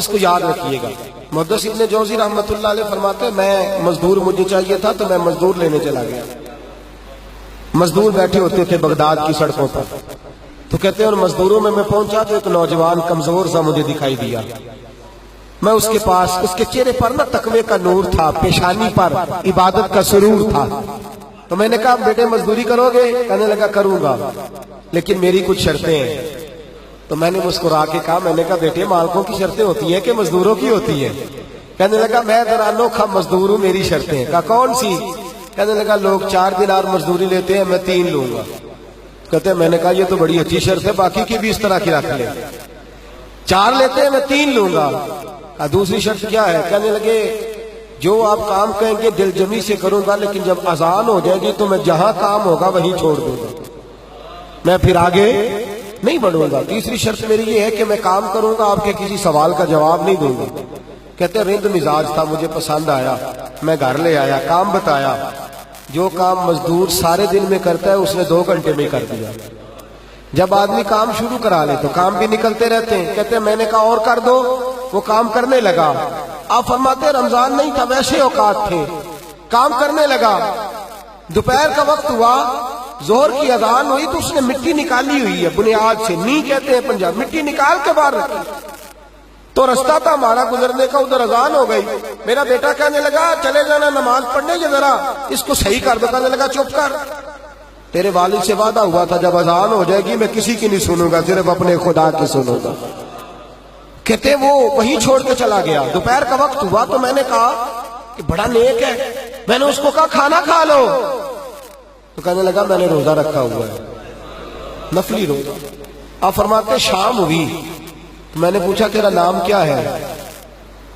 اس کو یاد رکھیے گا۔ محدث ابن جوزی رحمۃ اللہ علیہ فرماتے ہیں میں مزدور مجھے چاہیے تھا تو میں مزدور لینے چلا گیا۔ مزدور بیٹھے ہوتے تھے بغداد کی سڑکوں پر، تو کہتے ہیں ان مزدوروں میں پہنچا تو ایک نوجوان کمزور سا مجھے دکھائی دیا۔ میں اس کے پاس، اس کے چہرے پر نا تقوی کا نور تھا، پیشانی پر عبادت کا سرور تھا۔ تو میں نے کہا بیٹے مزدوری کرو گے؟ کہنے لگا کروں گا لیکن میری کچھ شرطیں ہیں۔ تو میں نے مسکرا کے کہا، میں نے کہا بیٹے مالکوں کی شرطیں ہوتی ہیں کہ مزدوروں کی ہوتی ہیں؟ کہنے لگا میں ذرا انوکھا مزدور ہوں، میری شرطیں ہیں۔ کہا کون سی؟ کہنے لگا لوگ 4 دینار مزدوری لیتے ہیں، میں 3 لوں گا۔ کہتے ہیں میں نے کہا یہ تو بڑی اچھی شرط ہے، باقی کی بھی اس طرح کی رکھ لیں۔ 4 لیتے ہیں میں 3 لوں گا۔ دوسری شرط کیا ہے؟ کہنے لگے جو آپ کام کہیں گے دل جمی سے کروں گا، لیکن جب اذان ہو جائے گی تو میں جہاں کام ہوگا وہیں چھوڑ دوں گا، میں پھر آگے نہیں بڑھوں گا۔ تیسری شرط میری یہ ہے کہ میں کام کروں گا، آپ کے کسی سوال کا جواب نہیں دوں گا۔ کہتے ہیں رند مزاج تھا، مجھے پسند آیا، میں گھر لے آیا، کام بتایا۔ جو کام مزدور سارے دن میں کرتا ہے اس نے 2 گھنٹے میں کر دیا۔ جب آدمی کام شروع کرا لے تو کام بھی نکلتے رہتے ہیں۔ کہتے ہیں میں نے کہا اور کر دو، وہ کام کرنے لگا۔ آپ فرماتے ہیں رمضان نہیں تھا، ویسے اوقات تھے، کام کرنے لگا۔ دوپہر کا وقت ہوا، ظہر کی اذان ہوئی تو اس نے مٹی نکالی ہوئی ہے بنیاد سے، نی کہتے ہیں پنجاب، مٹی نکال کے باہر رکھی۔ تو رستہ تھا ہمارا گزرنے کا، ادھر اذان ہو گئی۔ میرا بیٹا کہنے لگا چلے جانا نماز پڑھنے، یہ ذرا اس کو صحیح کر دو۔ کہنے لگا چپ کر، تیرے والد سے وعدہ ہوا تھا جب اذان ہو جائے گی میں کسی کی نہیں سنوں گا، صرف اپنے خدا کی سنوں گا۔ کہتے وہ وہیں چھوڑ کے چلا گیا۔ دوپہر کا وقت ہوا تو میں نے کہا کہ بڑا نیک ہے، میں نے اس کو کہا کھانا کھا لو۔ تو کہنے لگا میں نے روزہ رکھا ہوا ہے، نفلی روزہ۔ آپ فرماتے شام ہوئی تو میں نے پوچھا تیرا نام کیا ہے؟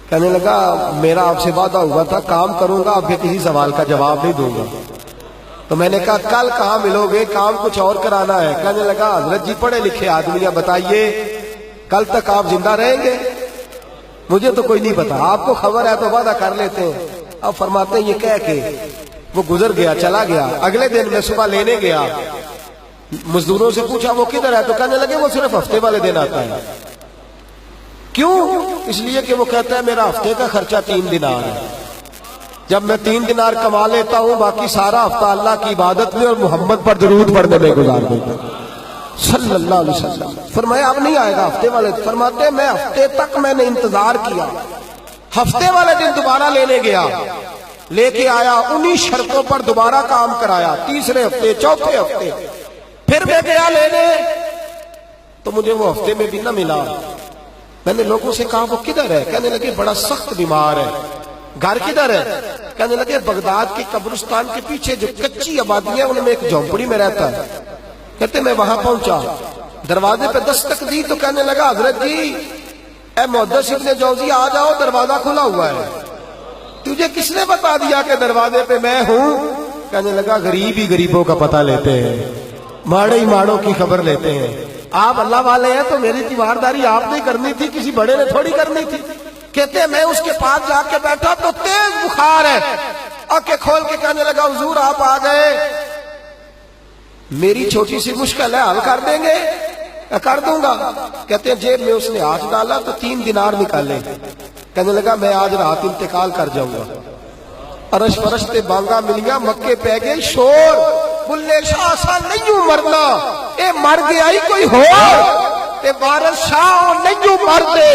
کہنے لگا میرا آپ سے وعدہ ہوا تھا کام کروں گا، آپ کے کسی سوال کا جواب نہیں دوں گا۔ تو میں نے کہا کل کہاں ملو گے، کام کچھ اور کرانا ہے۔ کہنے لگا حضرت جی پڑھے لکھے آدمی، بتائیے کل تک آپ زندہ رہیں گے؟ مجھے تو کوئی نہیں پتا، آپ کو خبر ہے تو وعدہ کر لیتے ہیں۔ اب فرماتے ہیں یہ کہہ کے وہ گزر گیا، چلا گیا۔ اگلے دن میں صبح لینے گیا، مزدوروں سے پوچھا وہ کدھر ہے؟ تو کہنے لگے وہ صرف ہفتے والے دن آتا ہے۔ کیوں؟ اس لیے کہ وہ کہتا ہے میرا ہفتے کا خرچہ 3 دینار ہے، جب میں 3 دینار کما لیتا ہوں باقی سارا ہفتہ اللہ کی عبادت میں اور محمد پر درود پڑھنے میں گزار دیتا ہوں صلی اللہ علیہ وسلم۔ فرمایا اب نہیں آئے گا ہفتے والے۔ فرماتے میں ہفتے تک میں نے انتظار کیا، ہفتے والے دن دوبارہ لینے گیا، لے کے آیا، انہی شرطوں پر دوبارہ کام کرایا، تیسرے ہفتے، چوتھے ہفتے۔ پھر میں گیا لینے تو مجھے وہ ہفتے میں بھی نہ ملا۔ میں نے لوگوں سے کہا وہ کدھر ہے؟ کہنے لگے بڑا سخت بیمار ہے۔ گھر کدھر ہے؟ کہنے لگے بغداد کے قبرستان کے پیچھے جو کچی آبادی ہے ان میں ایک جھونپڑی میں رہتا ہے۔ کہتے میں وہاں پہنچا، دروازے پہ دستک دی تو کہنے لگا حضرت جی اے محدث ابن جوزی آ جاؤ، دروازہ کھلا ہوا ہے۔ تجھے کس نے بتا دیا کہ دروازے پہ میں ہوں؟ کہنے لگا غریب ہی غریبوں کا پتہ لیتے ہیں، ماڑے ہی ماڑوں کی خبر لیتے ہیں۔ آپ اللہ والے ہیں تو میری تیمارداری آپ نے کرنی تھی، کسی بڑے نے تھوڑی کرنی تھی۔ کہتے ہیں میں اس کے پاس جا کے بیٹھا تو تیز بخار ہے، آنکھیں کھول کے کہنے لگا حضور آپ آ گئے، میری چھوٹی سی مشکل ہے، حل کر دیں گے؟ کر دوں گا۔ کہتے ہیں جیب میں اس نے ہاتھ ڈالا تو 3 دینار نکالے۔ کہنے لگا میں آج رات انتقال کر جاؤں گا۔ عرش فرشتے بانگا ملیا، مکے پہ گئے شور، بلے شاہ سا نہیں مرنا، اے مر گیا ہی کوئی ہو، تے وارث شاہ نہیں مردے،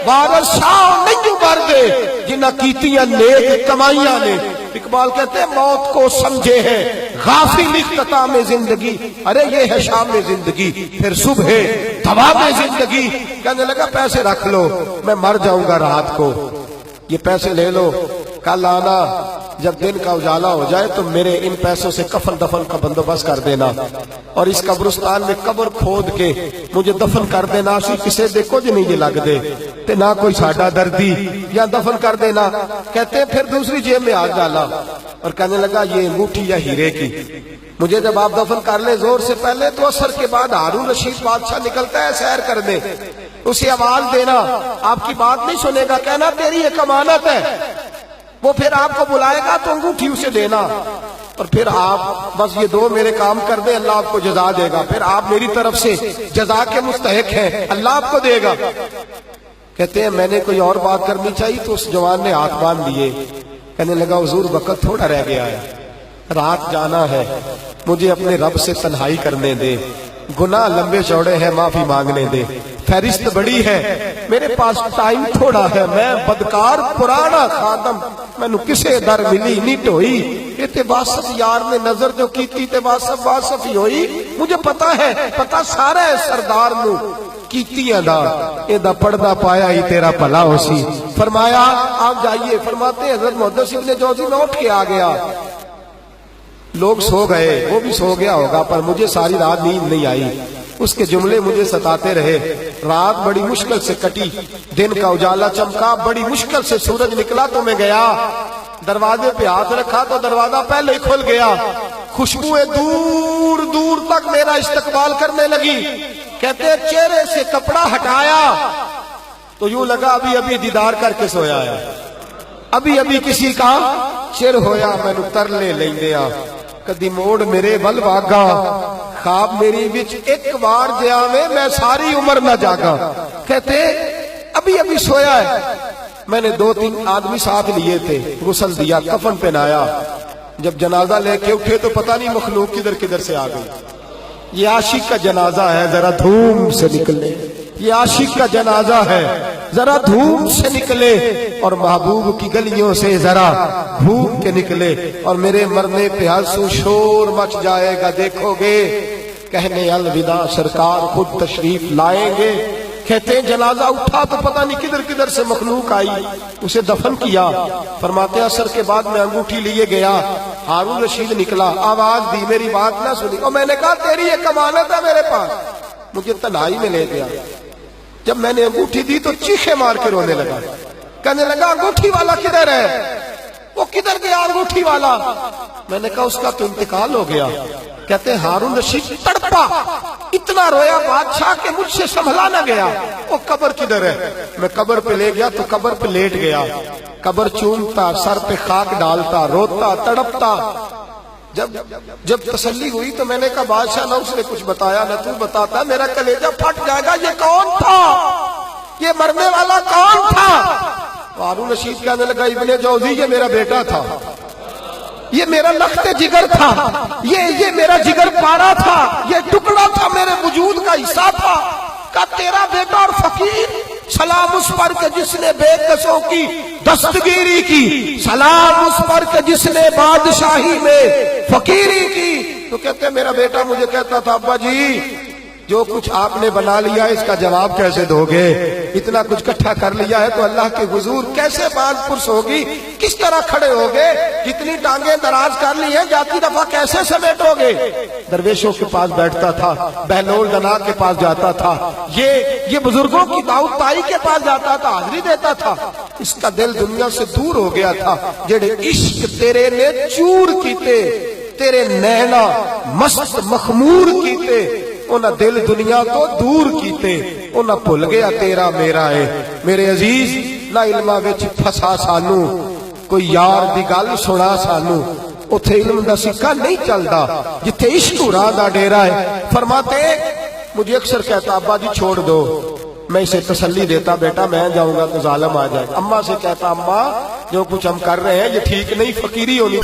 وارث شاہ نہیں مردے جنہ کیتیاں نیک کمائیاں نے۔ اقبال کہتے ہیں موت کو سمجھے ہیں غافل اختتام زندگی، ارے یہ ہے شام زندگی پھر صبح دوام زندگی۔ کہنے لگا پیسے رکھ لو، میں مر جاؤں گا رات کو، یہ پیسے لے لو، کل آنا جب دن کا اجالا ہو جائے تو میرے ان پیسوں سے کفن دفن کا بندوبست کر دینا، اور اس قبرستان میں قبر کھود کے مجھے دفن کر دینا، اسی کسے دیکھو جو نہیں یہ لگ دے تے نہ کوئی ساڈا دردی، یا دفن کر دینا۔ کہتے ہیں پھر دوسری جیب میں ہاتھ ڈالا اور کہنے لگا یہ انگوٹھی یا ہیرے کی، مجھے جب آپ دفن کر لیں زور سے پہلے تو عصر کے بعد ہارون رشید بادشاہ نکلتا ہے سیر کرنے، اسے آواز دینا، آپ کی بات نہیں سنے گا، کہنا تیری ایک امانت ہے، وہ پھر آپ کو بلائے گا تو انگوٹھی اسے دینا، اور پھر آپ بس یہ 2 میرے کام کر دیں، اللہ آپ کو جزا دے گا، پھر آپ میری طرف سے جزا کے مستحق ہیں، اللہ آپ کو دے گا۔ کہتے ہیں میں نے کوئی اور بات کرنی چاہیے تو اس جوان نے ہاتھ باندھ دیے، کہنے لگا حضور وقت تھوڑا رہ گیا ہے، رات جانا ہے، مجھے اپنے رب سے تنہائی کرنے دے، گناہ لمبے چوڑے ہیں، معافی مانگنے دے، فہرست بڑی ہے، میرے پاس ٹائم تھوڑا ہے، میں بدکار پرانا خادم، مینو کسے در ملی نہیں ٹوئی، یہ تے واسف یار نے نظر جو کیتی تے واسف ہی ہوئی، مجھے پتا ہے، پتا سارا ہے سردار نو کیتیاں دا، اے دا پردہ پایا ہی تیرا بھلا ہو سی۔ فرمایا آپ جائیے، فرماتے ہیں حضرت محدث ابن جوزی میں اٹھ کے آ گیا، لوگ سو گئے، وہ بھی سو گیا ہوگا، پر مجھے ساری رات نیند نہیں آئی، اس کے جملے مجھے ستاتے رہے، رات بڑی مشکل سے کٹی، دن کا اجالا چمکا، بڑی مشکل سے سورج نکلا تو میں گیا، دروازے پہ ہاتھ رکھا تو دروازہ پہلے ہی کھل گیا، خوشبوئیں دور دور تک میرا استقبال کرنے لگی، کہتے ہیں چہرے سے کپڑا ہٹایا تو یوں لگا ابھی ابھی دیدار کر کے سویا ہے، ابھی ابھی کسی کا چر ہویا، میں نو ترلے لیندیا، کدی موڑ میرے ول واگا، خواب میری وچ ایک بار جاوے میں ساری عمر نہ جاگا، کہتے ابھی ابھی سویا ہے، میں نے 2-3 آدمی ساتھ لیے تھے، غسل دیا، کفن پہنایا، جب جنازہ لے کے اٹھے تو پتہ نہیں مخلوق کدھر کدھر سے آ گئی، یہ عاشق کا جنازہ ہے ذرا دھوم سے نکلے، یہ عاشق کا جنازہ ہے ذرا دھوم سے نکلے، اور محبوب کی گلیوں سے ذرا گھوم کے نکلے، اور میرے مرنے پہ آنسو شور مچ جائے گا، دیکھو گے کہنے الوداع سرکار خود تشریف لائیں گے۔ کہتے ہیں جنازہ اٹھا تو پتہ نہیں کدھر کدھر سے مخلوق آئی، اسے دفن کیا، فرماتے ہیں عصر کے بعد میں انگوٹھی لیے گیا، ہارون رشید نکلا، آواز دی، میری بات نہ سنی، اور میں نے کہا تیری ایک امانت ہے میرے پاس، مجھے تنہائی میں لے گیا، جب میں نے انگوٹھی دی تو چیخے مار کے رونے لگا، کہنے لگا انگوٹھی والا کدھر ہے، وہ کدھر گیا انگوٹھی والا، میں نے کہا اس کا تو انتقال ہو گیا، کہتے ہیں ہارون رشید تڑپا، اتنا رویا بادشاہ کہ مجھ سے سنبھلا نہ گیا، وہ قبر کدھر ہے، میں قبر پہ لے گیا تو قبر پہ لیٹ گیا، قبر چومتا، سر پہ خاک ڈالتا، روتا، تڑپتا، جب تسلی ہوئی تو میں نے کہا بادشاہ نہ اس نے کچھ بتایا نہ تو بتاتا، میرا کلیجہ پھٹ جائے گا، یہ کون تھا، یہ مرنے والا کون تھا، ہارون رشید کہنے لگا ابن جوزی یہ میرا بیٹا تھا، یہ میرا لخت جگر تھا، یہ میرا جگر پارا تھا، یہ ٹکڑا تھا میرے وجود کا حصہ تھا، کہ تیرا بیٹا اور فقیر، سلام اس پر کہ جس نے بے کسوں کی دستگیری کی، سلام اس پر کہ جس نے بادشاہی میں فقیری کی، تو کہتے ہیں میرا بیٹا مجھے کہتا تھا ابا جی جو کچھ آپ نے بنا لیا اس کا جواب کیسے دو گے، اتنا کچھ اکٹھا کر لیا ہے تو اللہ کے حضور کیسے باندھ پرس ہوگی، کس طرح کھڑے ہوگے، جتنی ٹانگیں دراز کر لی ہیں جاتی دفعہ کیسے سمیٹو گے، درویشوں کے پاس بیٹھتا تھا، بہلول دنا کے پاس جاتا تھا، یہ بزرگوں کی دعوت تائی کے پاس جاتا تھا، حاضری دیتا تھا، اس کا دل دنیا سے دور ہو گیا تھا، جڑے عشق تیرے نے چور کیتے، تیرے نینا مست مخمور کیتے، انہاں دل دنیا تو دور کیتے، انہاں بھول گیا تیرا میرا ہے، میرے عزیز لا علمہ وچ پھسا سانو، کوئی یار دی گل سنا سانو، اتھے علم دا سکہ نہیں چلدا، جتھے عشق راہ دا ڈیرا ہے، فرماتے مجھے اکثر کہتا ابا جی چھوڑ دو، میں اسے تسلی دیتا بیٹا میں جاؤں گا تو ظالم آ جائے، اماں سے کہتا اماں جو کچھ ہم کر رہے ہیں یہ ٹھیک نہیں، فقیری ہونی